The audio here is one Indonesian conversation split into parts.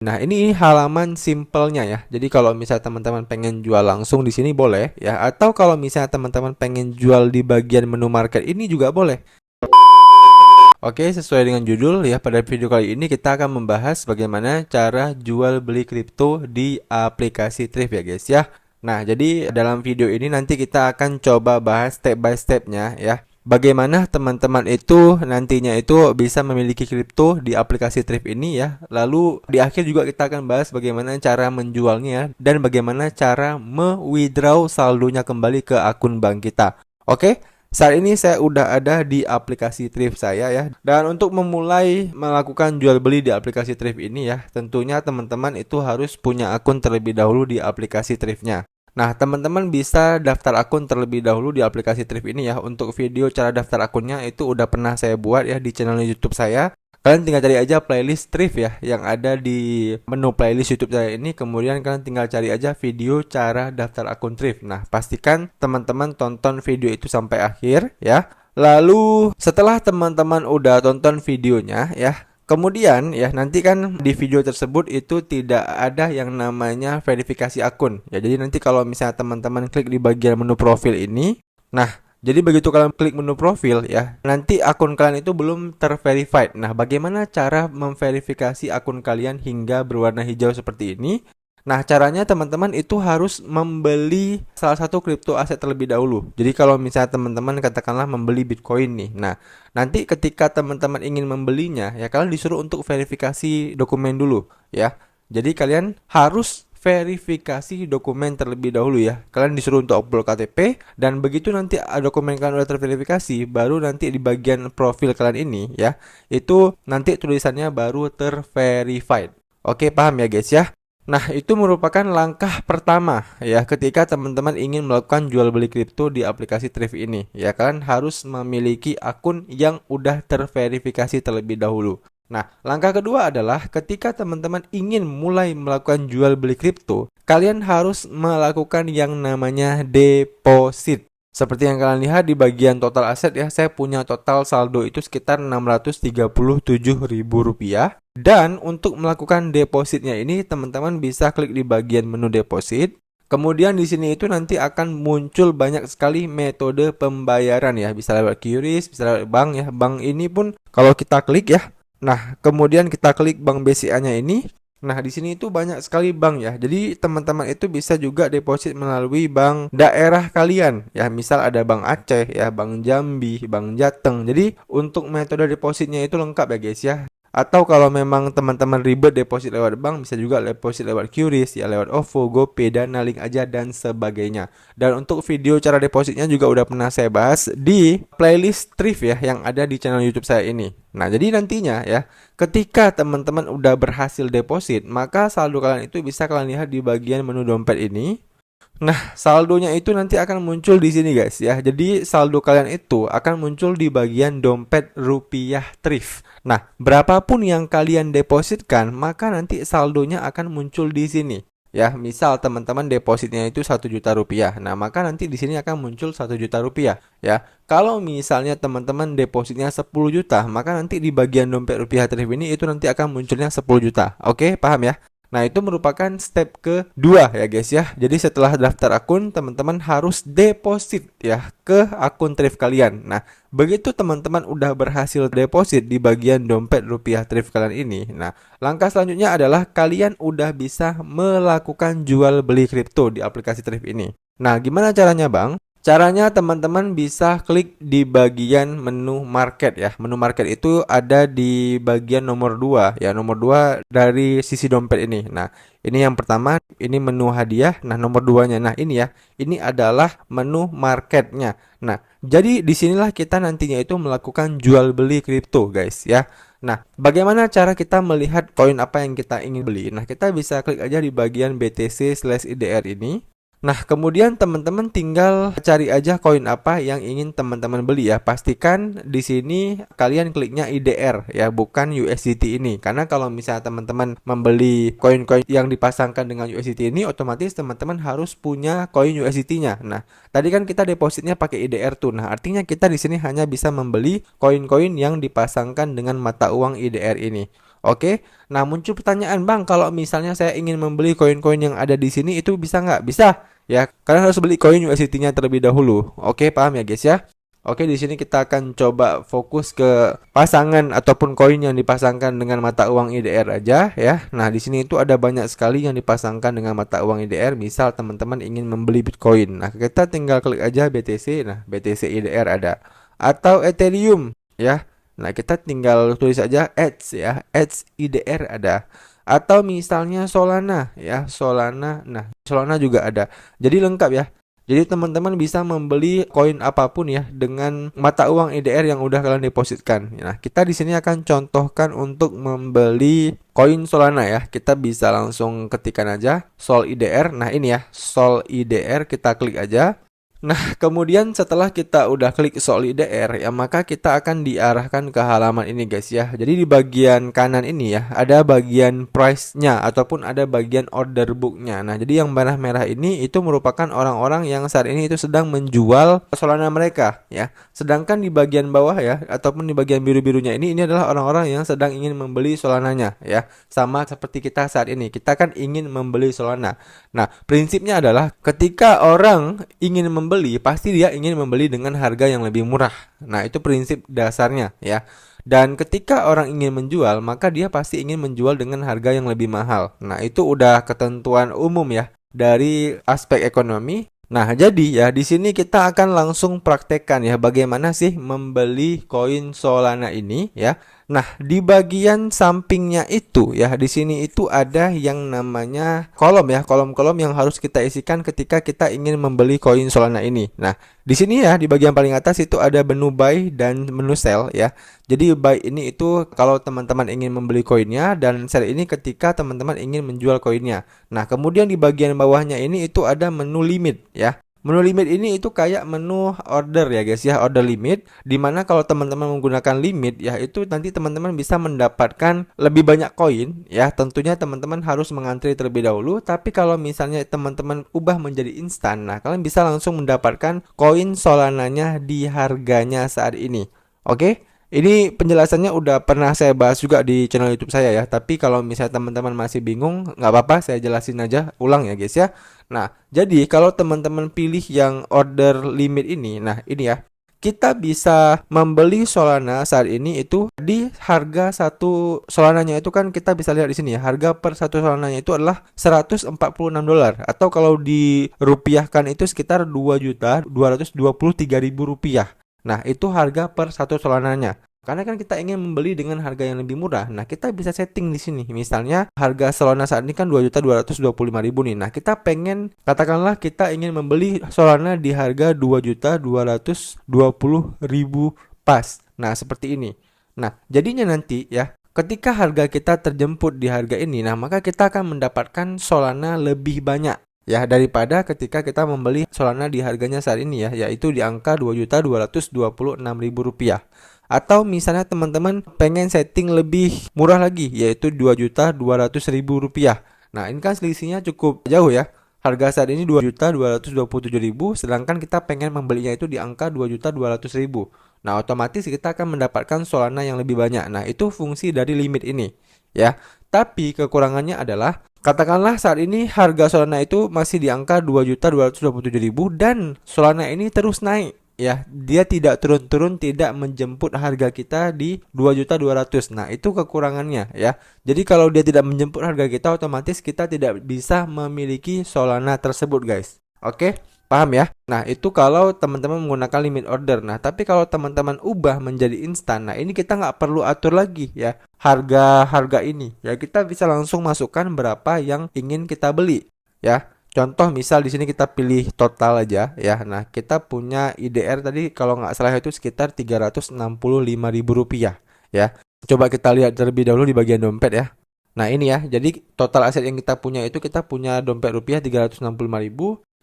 Nah, ini halaman simpelnya ya. Jadi kalau misalnya teman-teman pengen jual langsung di sini boleh ya, atau kalau misalnya teman-teman pengen jual di bagian menu market ini juga boleh. Oke, sesuai dengan judul ya, pada video kali ini kita akan membahas bagaimana cara jual beli kripto di aplikasi Thrift ya guys ya. Nah, jadi dalam video ini nanti kita akan coba bahas step by stepnya ya. Bagaimana teman-teman itu nantinya itu bisa memiliki kripto di aplikasi Thrift ini ya. Lalu di akhir juga kita akan bahas bagaimana cara menjualnya dan bagaimana cara me-withdraw saldonya kembali ke akun bank kita. Oke? Saat ini saya udah ada di aplikasi Thrift saya ya. Dan untuk memulai melakukan jual beli di aplikasi Thrift ini ya, tentunya teman-teman itu harus punya akun terlebih dahulu di aplikasi Thrift-nya. Nah, teman-teman bisa daftar akun terlebih dahulu di aplikasi Thrift ini ya. Untuk video cara daftar akunnya itu udah pernah saya buat ya di channel YouTube saya. Kalian tinggal cari aja playlist Thrift ya yang ada di menu playlist YouTube saya ini. Kemudian kalian tinggal cari aja video cara daftar akun Thrift. Nah, pastikan teman-teman tonton video itu sampai akhir ya. Lalu setelah teman-teman udah tonton videonya ya, kemudian ya nanti kan di video tersebut itu tidak ada yang namanya verifikasi akun. Ya, jadi nanti kalau misalnya teman-teman klik di bagian menu profil ini, nah jadi begitu kalian klik menu profil ya, nanti akun kalian itu belum terverified. Nah, bagaimana cara memverifikasi akun kalian hingga berwarna hijau seperti ini? Nah, caranya teman-teman itu harus membeli salah satu kripto aset terlebih dahulu. Jadi kalau misalnya teman-teman katakanlah membeli Bitcoin nih. Nah, nanti ketika teman-teman ingin membelinya, ya kalian disuruh untuk verifikasi dokumen dulu ya. Jadi kalian harus verifikasi dokumen terlebih dahulu ya. Kalian disuruh untuk upload KTP dan begitu nanti dokumen kalian udah terverifikasi, baru nanti di bagian profil kalian ini ya, itu nanti tulisannya baru terverified. Oke, paham ya guys ya? Nah, itu merupakan langkah pertama ya ketika teman-teman ingin melakukan jual beli kripto di aplikasi Thrift ini. Ya, kalian harus memiliki akun yang udah terverifikasi terlebih dahulu. Nah, langkah kedua adalah ketika teman-teman ingin mulai melakukan jual beli kripto, kalian harus melakukan yang namanya deposit. Seperti yang kalian lihat di bagian total aset ya, saya punya total saldo itu sekitar Rp637.000. Dan untuk melakukan depositnya ini, teman-teman bisa klik di bagian menu deposit. Kemudian di sini itu nanti akan muncul banyak sekali metode pembayaran ya, bisa lewat QRIS, bisa lewat bank ya. Bank ini pun kalau kita klik ya, nah kemudian kita klik bank BCA-nya ini. Nah, di sini itu banyak sekali bank ya. Jadi teman-teman itu bisa juga deposit melalui bank daerah kalian ya. Misal ada Bank Aceh ya, Bank Jambi, Bank Jateng. Jadi untuk metode depositnya itu lengkap ya guys ya. Atau kalau memang teman-teman ribet deposit lewat bank, bisa juga deposit lewat QRIS ya, lewat OVO, GoPay, Dana, Link Aja dan sebagainya. Dan untuk video cara depositnya juga udah pernah saya bahas di playlist Thrift ya yang ada di channel YouTube saya ini. Nah, jadi nantinya ya, ketika teman-teman udah berhasil deposit, maka saldo kalian itu bisa kalian lihat di bagian menu dompet ini. Nah, saldonya itu nanti akan muncul di sini guys ya. Jadi saldo kalian itu akan muncul di bagian dompet rupiah Thrift. Nah, berapapun yang kalian depositkan, maka nanti saldonya akan muncul di sini. Ya, misal teman-teman depositnya itu 1 juta rupiah. Nah, maka nanti di sini akan muncul 1 juta rupiah. Ya, kalau misalnya teman-teman depositnya 10 juta, maka nanti di bagian dompet rupiah Thrift ini itu nanti akan munculnya 10 juta. Oke, paham ya? Nah, itu merupakan step kedua ya guys ya. Jadi setelah daftar akun, teman-teman harus deposit ya ke akun Thrift kalian. Nah, begitu teman-teman udah berhasil deposit di bagian dompet rupiah Thrift kalian ini. Nah, langkah selanjutnya adalah kalian udah bisa melakukan jual beli kripto di aplikasi Thrift ini. Nah, gimana caranya Bang? Caranya teman-teman bisa klik di bagian menu market ya. Menu market itu ada di bagian nomor 2 ya, nomor 2 dari sisi dompet ini. Nah, ini yang pertama, ini menu hadiah. Nah, nomor 2-nya. Nah, ini ya. Ini adalah menu marketnya. Nah, jadi disinilah kita nantinya itu melakukan jual beli kripto guys ya. Nah, bagaimana cara kita melihat koin apa yang kita ingin beli? Nah, kita bisa klik aja di bagian BTC/IDR ini. Nah, kemudian teman-teman tinggal cari aja koin apa yang ingin teman-teman beli ya. Pastikan di sini kalian kliknya IDR ya, bukan USDT ini. Karena kalau misalnya teman-teman membeli koin-koin yang dipasangkan dengan USDT ini, otomatis teman-teman harus punya koin USDT-nya. Nah, tadi kan kita depositnya pakai IDR tuh. Nah, artinya kita di sini hanya bisa membeli koin-koin yang dipasangkan dengan mata uang IDR ini. Oke, nah muncul pertanyaan, Bang, kalau misalnya saya ingin membeli koin-koin yang ada di sini itu bisa nggak? Bisa, ya. Karena harus beli koin USDT-nya terlebih dahulu. Oke, paham ya guys ya? Oke, di sini kita akan coba fokus ke pasangan ataupun koin yang dipasangkan dengan mata uang IDR aja ya. Nah, di sini itu ada banyak sekali yang dipasangkan dengan mata uang IDR. Misal teman-teman ingin membeli Bitcoin. Nah, kita tinggal klik aja BTC. Nah, BTC IDR ada. Atau Ethereum ya. Nah, kita tinggal tulis aja ETH ya. ETH IDR ada. Atau misalnya Solana ya, Solana. Nah, Solana juga ada. Jadi lengkap ya. Jadi teman-teman bisa membeli koin apapun ya dengan mata uang IDR yang udah kalian depositkan. Nah, kita di sini akan contohkan untuk membeli koin Solana ya. Kita bisa langsung ketikkan aja Sol IDR. Nah, ini ya, Sol IDR, kita klik aja. Nah, kemudian setelah kita udah klik Sol IDR ya, maka kita akan diarahkan ke halaman ini guys ya. Jadi di bagian kanan ini ya, ada bagian price-nya ataupun ada bagian order book-nya. Nah, jadi yang merah-merah ini itu merupakan orang-orang yang saat ini itu sedang menjual Solana mereka ya. Sedangkan di bagian bawah ya, ataupun di bagian biru-birunya ini adalah orang-orang yang sedang ingin membeli Solananya ya. Sama seperti kita saat ini, kita kan ingin membeli Solana. Nah, prinsipnya adalah ketika orang ingin membeli, pasti dia ingin membeli dengan harga yang lebih murah. Nah, itu prinsip dasarnya ya. Dan ketika orang ingin menjual, maka dia pasti ingin menjual dengan harga yang lebih mahal. Nah, itu udah ketentuan umum ya dari aspek ekonomi. Nah, jadi ya di sini kita akan langsung praktekkan ya bagaimana sih membeli koin Solana ini ya. Nah, di bagian sampingnya itu ya, di sini itu ada yang namanya kolom ya, kolom-kolom yang harus kita isikan ketika kita ingin membeli koin Solana ini. Nah, di sini ya, di bagian paling atas itu ada menu buy dan menu sell ya. Jadi buy ini itu kalau teman-teman ingin membeli koinnya, dan sell ini ketika teman-teman ingin menjual koinnya. Nah, kemudian di bagian bawahnya ini itu ada menu limit ya. Menu limit ini itu kayak menu order ya guys ya, order limit, dimana kalau teman-teman menggunakan limit ya itu nanti teman-teman bisa mendapatkan lebih banyak koin ya. Tentunya teman-teman harus mengantri terlebih dahulu, tapi kalau misalnya teman-teman ubah menjadi instan, nah kalian bisa langsung mendapatkan koin Solananya di harganya saat ini. Oke? Ini penjelasannya udah pernah saya bahas juga di channel YouTube saya ya. Tapi kalau misalnya teman-teman masih bingung, nggak apa-apa, saya jelasin aja ulang ya guys ya. Nah, jadi kalau teman-teman pilih yang order limit ini, nah ini ya, kita bisa membeli Solana saat ini itu di harga satu Solananya itu kan kita bisa lihat di sini ya. Harga per satu Solananya itu adalah $146 atau kalau dirupiahkan itu sekitar Rp2.223.000. Nah, itu harga per satu Solananya. Karena kan kita ingin membeli dengan harga yang lebih murah. Nah, kita bisa setting di sini. Misalnya harga Solana saat ini kan 2.225.000 nih. Nah, kita pengen katakanlah kita ingin membeli Solana di harga 2.220.000 pas. Nah, seperti ini. Nah, jadinya nanti ya, ketika harga kita terjemput di harga ini, nah maka kita akan mendapatkan Solana lebih banyak ya daripada ketika kita membeli Solana di harganya saat ini ya, yaitu di angka Rp2.226.000. Atau misalnya teman-teman pengen setting lebih murah lagi, yaitu Rp2.200.000. Nah, ini kan selisihnya cukup jauh ya. Harga saat ini Rp2.227.000, sedangkan kita pengen membelinya itu di angka Rp2.200.000. Nah, otomatis kita akan mendapatkan Solana yang lebih banyak. Nah, itu fungsi dari limit ini ya. Tapi kekurangannya adalah katakanlah saat ini harga Solana itu masih di angka Rp2.227.000 dan Solana ini terus naik ya. Dia tidak turun-turun, tidak menjemput harga kita di 2.200.000. Nah, itu kekurangannya ya. Jadi kalau dia tidak menjemput harga kita, otomatis kita tidak bisa memiliki Solana tersebut guys. Oke? Paham ya? Nah, itu kalau teman-teman menggunakan limit order. Nah, tapi kalau teman-teman ubah menjadi instan, nah ini kita nggak perlu atur lagi ya harga-harga ini. Ya, kita bisa langsung masukkan berapa yang ingin kita beli ya. Contoh misal di sini kita pilih total aja ya. Nah, kita punya IDR tadi kalau nggak salah itu sekitar Rp365.000 ya. Coba kita lihat terlebih dahulu di bagian dompet ya. Nah, ini ya. Jadi total aset yang kita punya itu kita punya dompet rupiah 365.000.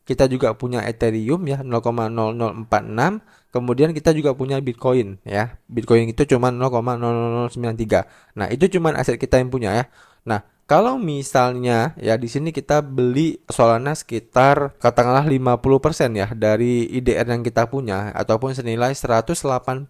Kita juga punya Ethereum ya 0,0046. Kemudian kita juga punya Bitcoin ya. Bitcoin itu cuma 0,0093. Nah, itu cuma aset kita yang punya ya. Nah, kalau misalnya ya di sini kita beli Solana sekitar katakanlah 50% ya dari IDR yang kita punya ataupun senilai 182.000.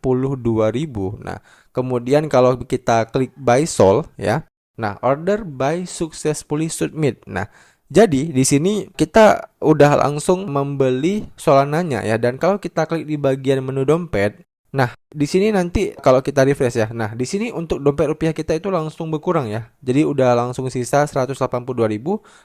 Nah, kemudian kalau kita klik buy Sol ya. Nah, order buy successfully submit. Nah, jadi di sini kita udah langsung membeli Solananya ya, dan kalau kita klik di bagian menu dompet, nah di sini nanti kalau kita refresh ya, nah di sini untuk dompet rupiah kita itu langsung berkurang ya, jadi udah langsung sisa 182.000.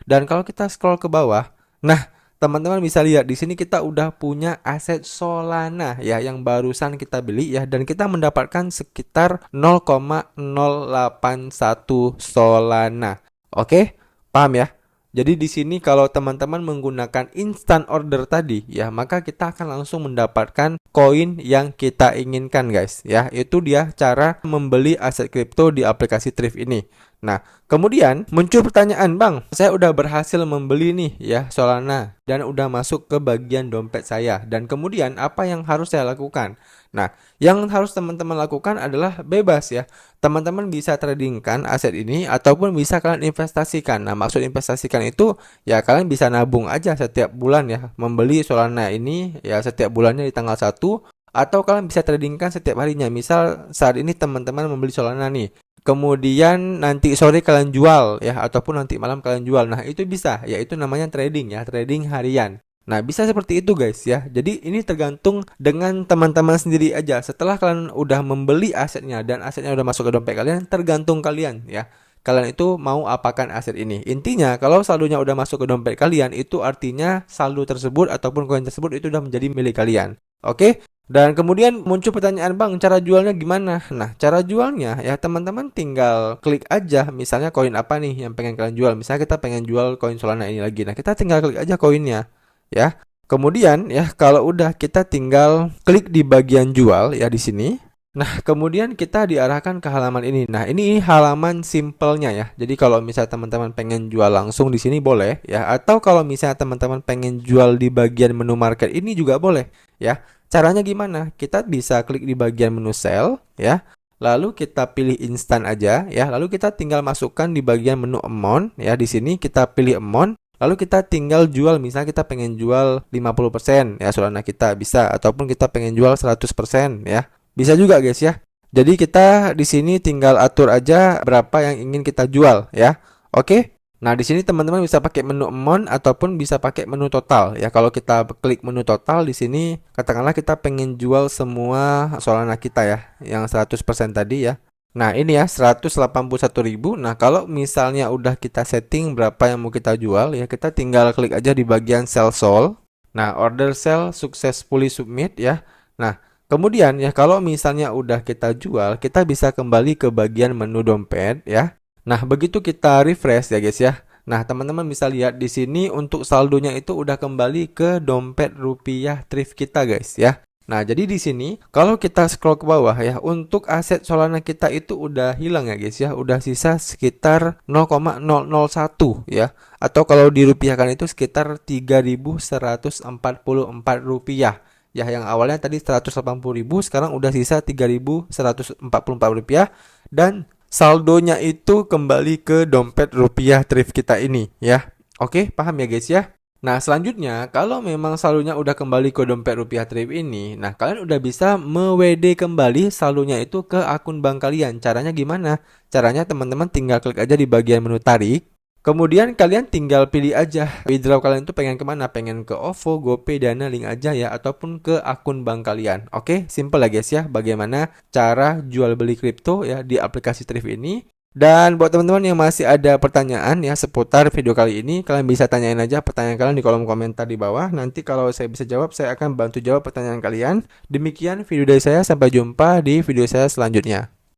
Dan kalau kita scroll ke bawah, nah teman-teman bisa lihat di sini kita udah punya aset Solana ya yang barusan kita beli ya, dan kita mendapatkan sekitar 0,081 Solana. Oke, paham ya? Jadi di sini kalau teman-teman menggunakan instant order tadi ya, maka kita akan langsung mendapatkan koin yang kita inginkan guys ya. Itu dia cara membeli aset kripto di aplikasi Thrift ini. Nah, kemudian muncul pertanyaan, "Bang, saya udah berhasil membeli nih ya Solana dan udah masuk ke bagian dompet saya. Dan kemudian apa yang harus saya lakukan?" Nah, yang harus teman-teman lakukan adalah bebas ya. Teman-teman bisa tradingkan aset ini ataupun bisa kalian investasikan. Nah, maksud investasikan itu ya kalian bisa nabung aja setiap bulan ya, membeli Solana ini ya setiap bulannya di tanggal 1, atau kalian bisa tradingkan setiap harinya. Misal saat ini teman-teman membeli Solana nih, kemudian nanti sore kalian jual ya, ataupun nanti malam kalian jual. Nah, itu bisa, yaitu namanya trading ya, trading harian. Nah, bisa seperti itu guys ya. Jadi ini tergantung dengan teman-teman sendiri aja. Setelah kalian udah membeli asetnya dan asetnya udah masuk ke dompet kalian, tergantung kalian ya. Kalian itu mau apakan aset ini. Intinya kalau saldonya udah masuk ke dompet kalian, itu artinya saldo tersebut ataupun koin tersebut itu udah menjadi milik kalian. Oke? Dan kemudian muncul pertanyaan, "Bang, cara jualnya gimana?" Nah, cara jualnya ya teman-teman tinggal klik aja, misalnya koin apa nih yang pengen kalian jual. Misalnya kita pengen jual koin Solana ini lagi. Nah, kita tinggal klik aja koinnya ya. Kemudian ya kalau udah kita tinggal klik di bagian jual ya di sini. Nah, kemudian kita diarahkan ke halaman ini. Nah, ini halaman simpelnya ya. Jadi kalau misalnya teman-teman pengen jual langsung di sini boleh ya, atau kalau misalnya teman-teman pengen jual di bagian menu market ini juga boleh ya. Caranya gimana? Kita bisa klik di bagian menu sell ya. Lalu kita pilih instan aja ya. Lalu kita tinggal masukkan di bagian menu amount ya. Di sini kita pilih amount. Lalu kita tinggal jual, misalnya kita pengen jual 50% ya Solana kita bisa, ataupun kita pengen jual 100% ya. Bisa juga guys ya. Jadi kita di sini tinggal atur aja berapa yang ingin kita jual ya. Oke. Nah, di sini teman-teman bisa pakai menu amount ataupun bisa pakai menu total ya. Kalau kita klik menu total di sini, katakanlah kita pengen jual semua Solana kita ya, yang 100% tadi ya. Nah, ini ya 181.000. Nah, kalau misalnya udah kita setting berapa yang mau kita jual ya, kita tinggal klik aja di bagian sell Sol. Nah, order sell successfully submit ya. Nah, kemudian ya kalau misalnya udah kita jual, kita bisa kembali ke bagian menu dompet ya. Nah, begitu kita refresh ya guys ya. Nah, teman-teman bisa lihat di sini untuk saldonya itu udah kembali ke dompet rupiah Thrift kita guys ya. Nah, jadi di sini kalau kita scroll ke bawah ya, untuk aset Solana kita itu udah hilang ya guys ya, udah sisa sekitar 0,001 ya. Atau kalau dirupiahkan itu sekitar 3.144 rupiah. Ya, yang awalnya tadi 180.000, sekarang udah sisa 3.144 rupiah, dan saldonya itu kembali ke dompet rupiah Thrift kita ini ya. Oke, paham ya guys ya? Nah, selanjutnya, kalau memang saldonya udah kembali ke dompet rupiah Thrift ini, nah kalian udah bisa me-WD kembali saldonya itu ke akun bank kalian. Caranya gimana? Caranya teman-teman tinggal klik aja di bagian menu tarik. Kemudian kalian tinggal pilih aja withdraw kalian itu pengen kemana, pengen ke OVO, GoPay, Dana, Link aja ya, ataupun ke akun bank kalian. Oke, simple ya guys ya, bagaimana cara jual beli kripto ya di aplikasi Thrift ini. Dan buat teman-teman yang masih ada pertanyaan ya seputar video kali ini, kalian bisa tanyain aja pertanyaan kalian di kolom komentar di bawah. Nanti kalau saya bisa jawab, saya akan bantu jawab pertanyaan kalian. Demikian video dari saya, sampai jumpa di video saya selanjutnya.